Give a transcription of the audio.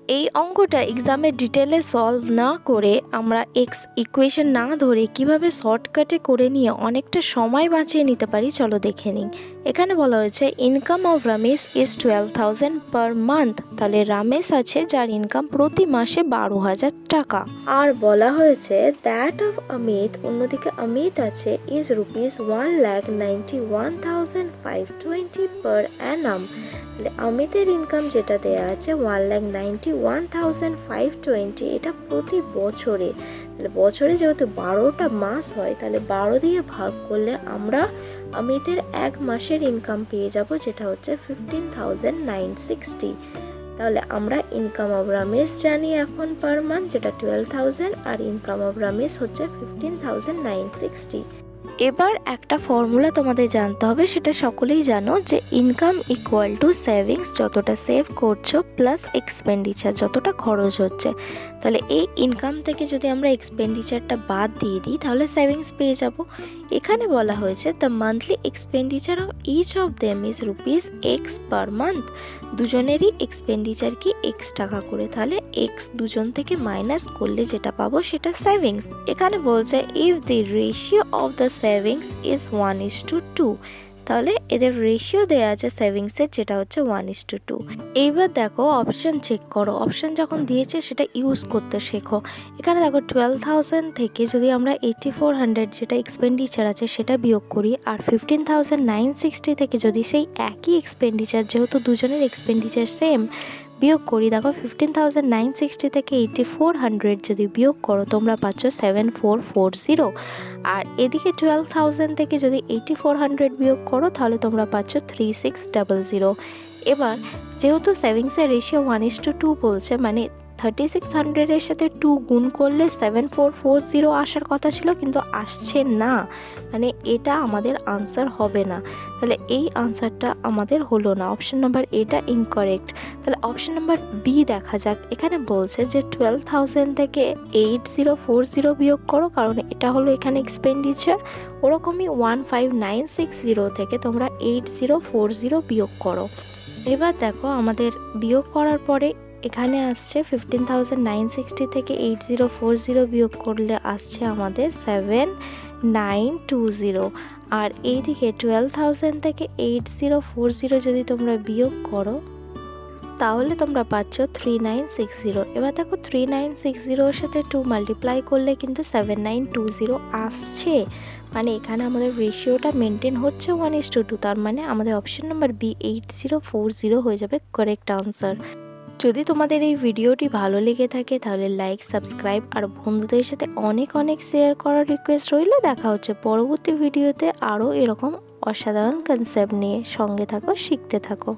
এই অঙ্কটা এক্সামে ডিটেলে সলভ না করে আমরা এক্স ইকুয়েশন না ধরে কিভাবে শর্টকাটে করে নিয়ে অনেকটা সময় বাঁচিয়ে নিতে পারি চলো দেখে নিই। এখানে বলা হয়েছে income of Ramesh is 12,000 per month. তাহলে রমেশ আছে যার ইনকাম প্রতি মাসে 12,000 টাকা। আর বলা হয়েছে দ্যাট অফ অমিত, অন্যদিকে অমিত আছে ইজ রুপিস 1,91,520 পার অ্যানাম। তাহলে অমিতের ইনকাম যেটা দেয়া আছে 1,91,520, এটা প্রতি বছরে। তাহলে বছরে যেহেতু 12টা মাস হয়, তাহলে 12 দিয়ে ভাগ করলে আমরা অমিতের এক মাসের ইনকাম পেয়ে যাব, যেটা হচ্ছে 15,960। তাহলে আমরা ইনকাম অফ রমেশ জানি এখন পার মান্থ, যেটা 12,000, আর ইনকাম অফ রমেশ হচ্ছে 15,960। এবার একটা ফর্মুলা তোমাদের জানতে হবে, সেটা সকলেই জানো, যে ইনকাম ইকুয়াল টু সেভিংস, যতটা সেভ করছো প্লাস এক্সপেন্ডিচার যতটা খরচ হচ্ছে। তাহলে এই ইনকাম থেকে যদি আমরা এক্সপেন্ডিচারটা বাদ দিয়ে দিই তাহলে সেভিংস পেয়ে যাব। এখানে বলা হয়েছে the monthly expenditure of each of them is rupees X per month. দুজনেরই এক্সপেন্ডিচার কি এক্স টাকা করে, তাহলে এক্স দুজন থেকে মাইনাস করলে যেটা পাবো সেটা সেভিংস। এখানে বলছে if the ratio of the savings is 1:2, তাহলে এদের রেশিও দেওয়া আছে সেভিংসের, যেটা হচ্ছে 1:2। এইবার দেখো অপশন চেক করো, অপশন যখন দিয়েছে সেটা ইউজ করতে শেখো। এখানে দেখো 12,000 থেকে যদি আমরা 8,400 যেটা এক্সপেন্ডিচার আছে সেটা বিয়োগ করি, আর 15,960 থেকে যদি সেই একই এক্সপেন্ডিচার, যেহেতু দুজনের এক্সপেন্ডিচার সেম, বিয়োগ করি, দেখো 15,960 থেকে 8,400 যদি বিয়োগ করো তোমরা পাচ্ছ 7,440। আর এদিকে 12,000 থেকে যদি 8,400 বিয়োগ করো তাহলে তোমরা পাচ্ছ 3,600। এবার যেহেতু সেভিংসের রেশিও 1:2 বলছে, মানে 3,600-এর সাথে 2 গুণ করলে 7,440 আসার কথা ছিল, কিন্তু আসছে না, মানে এটা আমাদের আনসার হবে না। তাহলে এই আনসারটা আমাদের হলো না, অপশন নাম্বার এটা ইনকারেক্ট। তাহলে অপশন নাম্বার বি দেখা যাক। এখানে বলছে যে 12,000 থেকে 8,040 বিয়োগ করো, কারণ এটা হলো এখানে এক্সপেন্ডিচার। ওরকমই 15,960 থেকে তোমরা 8,040 বিয়োগ করো। এবার দেখো আমাদের বিয়োগ করার পরে এখানে আসছে 15,960 থেকে 8,040 বিয়োগ করলে আসছে আমাদের 7,920। আর এইদিকে 12,000 থেকে 8,040 যদি তোমরা বিয়োগ করো তাহলে তোমরা পাচ্ছ 3,960। এবার দেখো 3,960-এর সাথে 2 মাল্টিপ্লাই করলে কিন্তু 7,920 আসছে, মানে এখানে আমাদের রেশিওটা মেনটেন হচ্ছে 1:2। তার মানে আমাদের অপশন নাম্বার বি 8,040 হয়ে যাবে কারেক্ট আনসার। যদি তোমাদের এই ভিডিওটি ভালো লেগে থাকে তাহলে লাইক, সাবস্ক্রাইব আর বন্ধুদের সাথে অনেক অনেক শেয়ার করার রিকোয়েস্ট রইল। দেখা হচ্ছে পরবর্তী ভিডিওতে আরও এরকম অসাধারণ কনসেপ্ট নিয়ে। সঙ্গে থাকো, শিখতে থাকো।